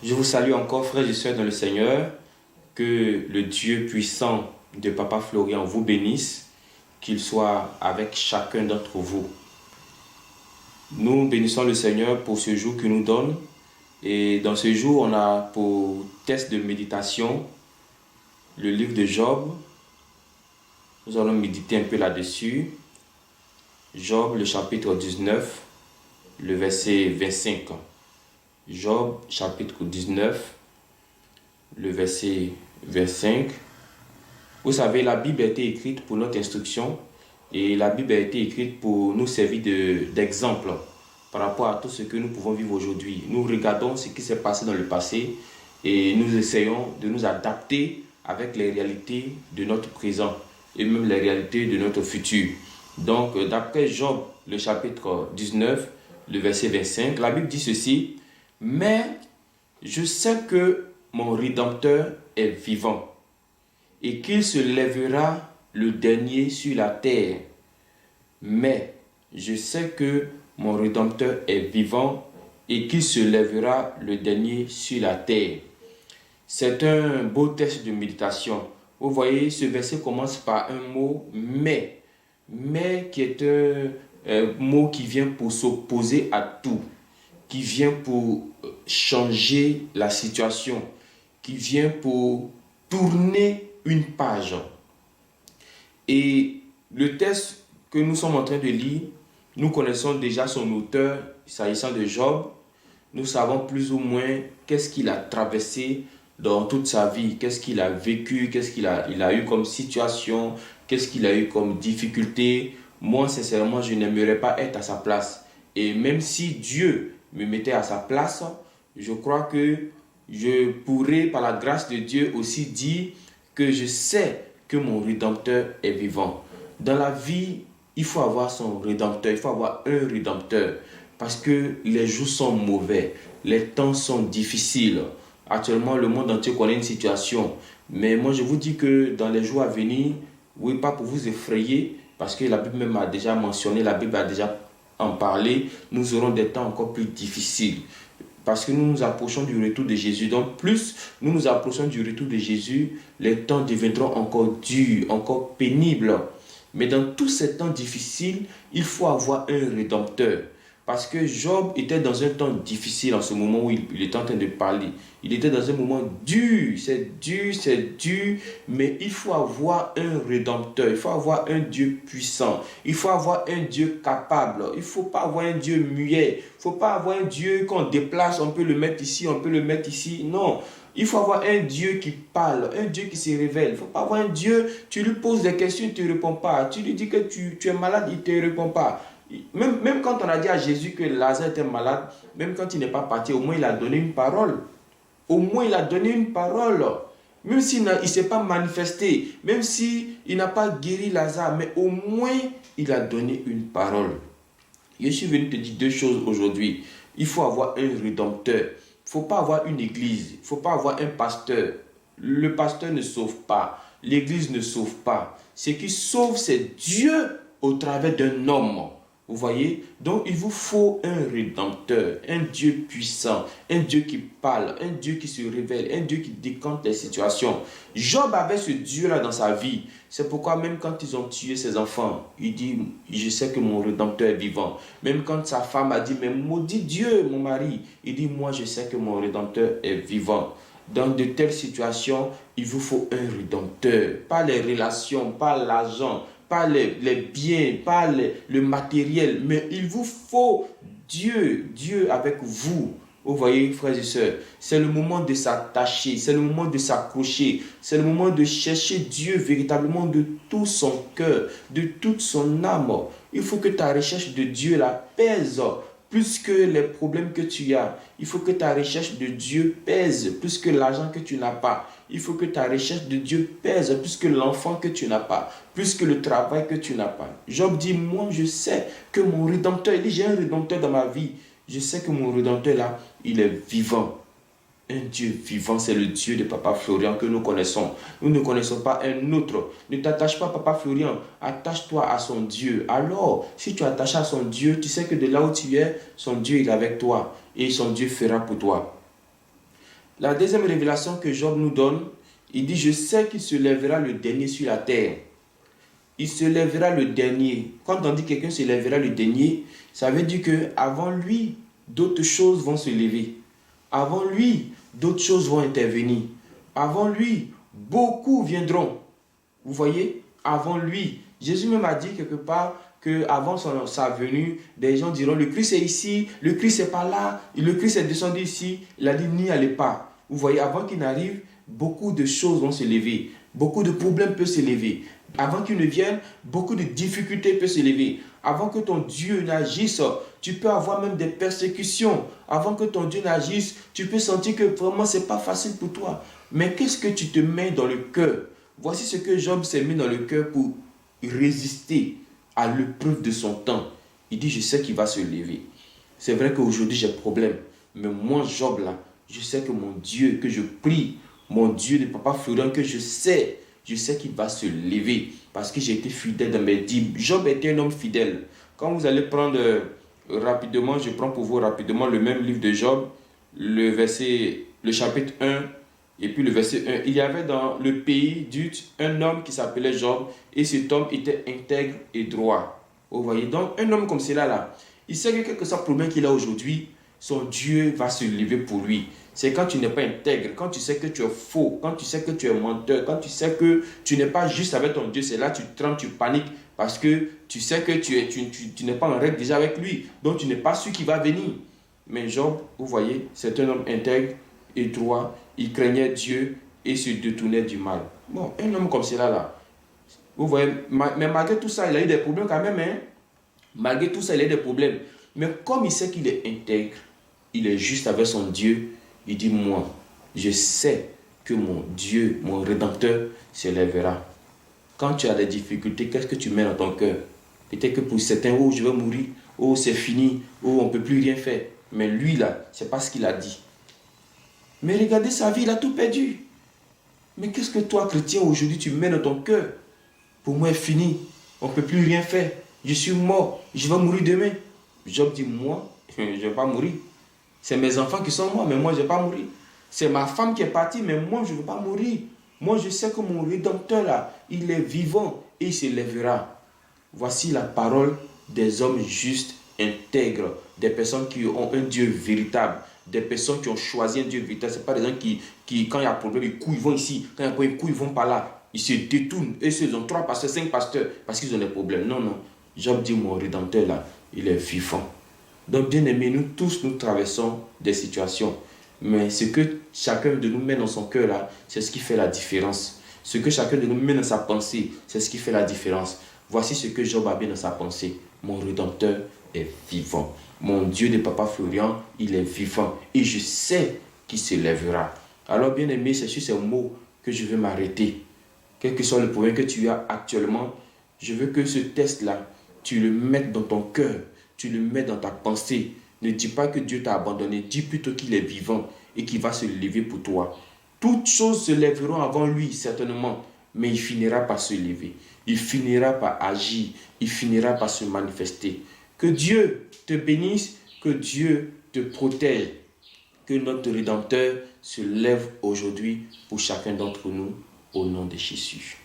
Je vous salue encore, frères et sœurs dans le Seigneur. Que le Dieu puissant de Papa Florian vous bénisse, qu'il soit avec chacun d'entre vous. Nous bénissons le Seigneur pour ce jour qu'il nous donne. Et dans ce jour, on a pour test de méditation le livre de Job. Nous allons méditer un peu là-dessus. Job, le chapitre 19, le verset 25. Job, chapitre 19, le verset 25. Vous savez, la Bible a été écrite pour notre instruction et la Bible a été écrite pour nous servir d'exemple par rapport à tout ce que nous pouvons vivre aujourd'hui. Nous regardons ce qui s'est passé dans le passé et nous essayons de nous adapter avec les réalités de notre présent et même les réalités de notre futur. Donc, d'après Job, le chapitre 19, le verset 25, la Bible dit ceci: « Mais je sais que mon Rédempteur est vivant et qu'il se lèvera le dernier sur la terre. Mais je sais que mon Rédempteur est vivant et qu'il se lèvera le dernier sur la terre. » C'est un beau texte de méditation. Vous voyez, ce verset commence par un mot « mais ». Mais qui est un mot qui vient pour s'opposer à tout, qui vient pour changer la situation, qui vient pour tourner une page. Et le texte que nous sommes en train de lire, nous connaissons déjà son auteur, s'agissant de Job. Nous savons plus ou moins qu'est-ce qu'il a traversé dans toute sa vie, qu'est-ce qu'il a vécu, qu'est-ce qu'il a eu comme situation, qu'est-ce qu'il a eu comme difficulté. Moi, sincèrement, je n'aimerais pas être à sa place. Et même si Dieu me mettait à sa place, je crois que je pourrais, par la grâce de Dieu, aussi dire que je sais que mon Rédempteur est vivant. Dans la vie, il faut avoir son Rédempteur, il faut avoir un Rédempteur. Parce que les jours sont mauvais, les temps sont difficiles. Actuellement, le monde entier connaît une situation. Mais moi, je vous dis que dans les jours à venir, oui, pas pour vous effrayer, parce que la Bible même a déjà mentionné, la Bible a déjà en parlé, nous aurons des temps encore plus difficiles. Parce que nous nous approchons du retour de Jésus. Donc, plus nous nous approchons du retour de Jésus, les temps deviendront encore durs, encore pénibles. Mais dans tous ces temps difficiles, il faut avoir un Rédempteur. Parce que Job était dans un temps difficile en ce moment où il était en train de parler. Il était dans un moment dur, c'est dur, mais il faut avoir un Rédempteur, il faut avoir un Dieu puissant, il faut avoir un Dieu capable, il ne faut pas avoir un Dieu muet, il ne faut pas avoir un Dieu qu'on déplace, on peut le mettre ici, on peut le mettre ici, non. Il faut avoir un Dieu qui parle, un Dieu qui se révèle. Il ne faut pas avoir un Dieu, tu lui poses des questions, il ne te répond pas. Tu lui dis que tu es malade, il ne te répond pas. Même quand on a dit à Jésus que Lazare était malade, même quand il n'est pas parti, au moins il a donné une parole. Au moins il a donné une parole. Même s'il ne s'est pas manifesté, même s'il n'a pas guéri Lazare, mais au moins il a donné une parole. Je suis venu te dire deux choses aujourd'hui. Il faut avoir un Rédempteur. Il ne faut pas avoir une église. Il ne faut pas avoir un pasteur. Le pasteur ne sauve pas. L'église ne sauve pas. Ce qui sauve, c'est Dieu au travers d'un homme. Vous voyez? Donc, il vous faut un Rédempteur, un Dieu puissant, un Dieu qui parle, un Dieu qui se révèle, un Dieu qui décante les situations. Job avait ce Dieu-là dans sa vie. C'est pourquoi même quand ils ont tué ses enfants, il dit, je sais que mon Rédempteur est vivant. Même quand sa femme a dit, mais maudit Dieu, mon mari, il dit, moi je sais que mon Rédempteur est vivant. Dans de telles situations, il vous faut un Rédempteur. Pas les relations, pas l'argent, pas les biens, pas le matériel, mais il vous faut Dieu, Dieu avec vous. Vous voyez, frères et sœurs, c'est le moment de s'attacher, c'est le moment de s'accrocher, c'est le moment de chercher Dieu véritablement de tout son cœur, de toute son âme. Il faut que ta recherche de Dieu la pèse plus que les problèmes que tu as. Il faut que ta recherche de Dieu pèse plus que l'argent que tu n'as pas. Il faut que ta recherche de Dieu pèse plus que l'enfant que tu n'as pas, plus que le travail que tu n'as pas. Job dit, moi je sais que mon Rédempteur, il dit, j'ai un Rédempteur dans ma vie. Je sais que mon Rédempteur là, il est vivant. Un Dieu vivant, c'est le Dieu de Papa Florian que nous connaissons. Nous ne connaissons pas un autre. Ne t'attache pas à Papa Florian, attache-toi à son Dieu. Alors, si tu attaches à son Dieu, tu sais que de là où tu es, son Dieu est avec toi et son Dieu fera pour toi. La deuxième révélation que Job nous donne, il dit, je sais qu'il se lèvera le dernier sur la terre. Il se lèvera le dernier. Quand on dit quelqu'un se lèvera le dernier, ça veut dire qu'avant lui, d'autres choses vont se lever. Avant lui, d'autres choses vont intervenir. Avant lui, beaucoup viendront. Vous voyez, avant lui. Jésus même a dit quelque part qu'avant sa venue, des gens diront, le Christ est ici, le Christ est par là, le Christ est descendu ici. Il a dit, n'y allez pas. Vous voyez, avant qu'il n'arrive, beaucoup de choses vont se lever. Beaucoup de problèmes peuvent se lever. Avant qu'il ne vienne, beaucoup de difficultés peuvent se lever. Avant que ton Dieu n'agisse, tu peux avoir même des persécutions. Avant que ton Dieu n'agisse, tu peux sentir que vraiment ce n'est pas facile pour toi. Mais qu'est-ce que tu te mets dans le cœur? Voici ce que Job s'est mis dans le cœur pour résister à l'épreuve de son temps. Il dit, je sais qu'il va se lever. C'est vrai qu'aujourd'hui j'ai problème. Mais moi, Job, là, je sais que mon Dieu, que je prie, mon Dieu de Papa Florent, que je sais qu'il va se lever. Parce que j'ai été fidèle dans mes dits. Job était un homme fidèle. Quand vous allez prendre rapidement, je prends pour vous rapidement le même livre de Job, le chapitre 1, et puis le verset 1. Il y avait dans le pays d'Ut un homme qui s'appelait Job, et cet homme était intègre et droit. Vous voyez, donc un homme comme cela là, il sait que quel que soit le problème qu'il a aujourd'hui, son Dieu va se lever pour lui. C'est quand tu n'es pas intègre, quand tu sais que tu es faux, quand tu sais que tu es menteur, quand tu sais que tu n'es pas juste avec ton Dieu, c'est là que tu trembles, tu paniques, parce que tu sais que tu n'es pas en règle déjà avec lui, donc tu n'es pas sûr qu'il va venir. Mais Job, vous voyez, c'est un homme intègre et droit, il craignait Dieu et se détournait du mal. Bon, un homme comme cela là, vous voyez, mais malgré tout ça, il a eu des problèmes quand même, hein? Malgré tout ça, il a eu des problèmes. Mais comme il sait qu'il est intègre, il est juste avec son Dieu, il dit, moi, je sais que mon Dieu, mon Rédempteur, se lèvera. Quand tu as des difficultés, qu'est-ce que tu mets dans ton cœur? Peut-être que pour certains, oh, je vais mourir, oh, c'est fini, oh, on ne peut plus rien faire. Mais lui, là, c'est pas ce qu'il a dit. Mais regardez sa vie, il a tout perdu. Mais qu'est-ce que toi, chrétien, aujourd'hui, tu mets dans ton cœur? Pour moi, c'est fini, on ne peut plus rien faire. Je suis mort, je vais mourir demain. Job dit, moi, je ne vais pas mourir. C'est mes enfants qui sont morts, mais moi, je ne vais pas mourir. C'est ma femme qui est partie, mais moi, je ne veux pas mourir. Moi, je sais que mon Rédempteur, là, il est vivant et il se lèvera. Voici la parole des hommes justes, intègres, des personnes qui ont un Dieu véritable, des personnes qui ont choisi un Dieu véritable. Ce n'est pas des gens qui, quand il y a un problème, ils courent, ils vont ici. Quand il y a un problème, ils courent, ils vont par là. Ils se détournent. Et ils ont 3 pasteurs, 5 pasteurs, parce qu'ils ont des problèmes. Non, non. Job dit, mon Rédempteur, là, il est vivant. Donc, bien aimés, nous tous, nous traversons des situations. Mais ce que chacun de nous met dans son cœur, là, c'est ce qui fait la différence. Ce que chacun de nous met dans sa pensée, c'est ce qui fait la différence. Voici ce que Job a mis dans sa pensée. Mon Rédempteur est vivant. Mon Dieu de Papa Florian, il est vivant. Et je sais qu'il se lèvera. Alors, bien aimé, c'est sur ces mots que je vais m'arrêter. Quel que soit le problème que tu as actuellement, je veux que ce test-là, tu le mettes dans ton cœur. Tu le mets dans ta pensée. Ne dis pas que Dieu t'a abandonné. Dis plutôt qu'il est vivant et qu'il va se lever pour toi. Toutes choses se lèveront avant lui, certainement. Mais il finira par se lever. Il finira par agir. Il finira par se manifester. Que Dieu te bénisse. Que Dieu te protège. Que notre Rédempteur se lève aujourd'hui pour chacun d'entre nous. Au nom de Jésus.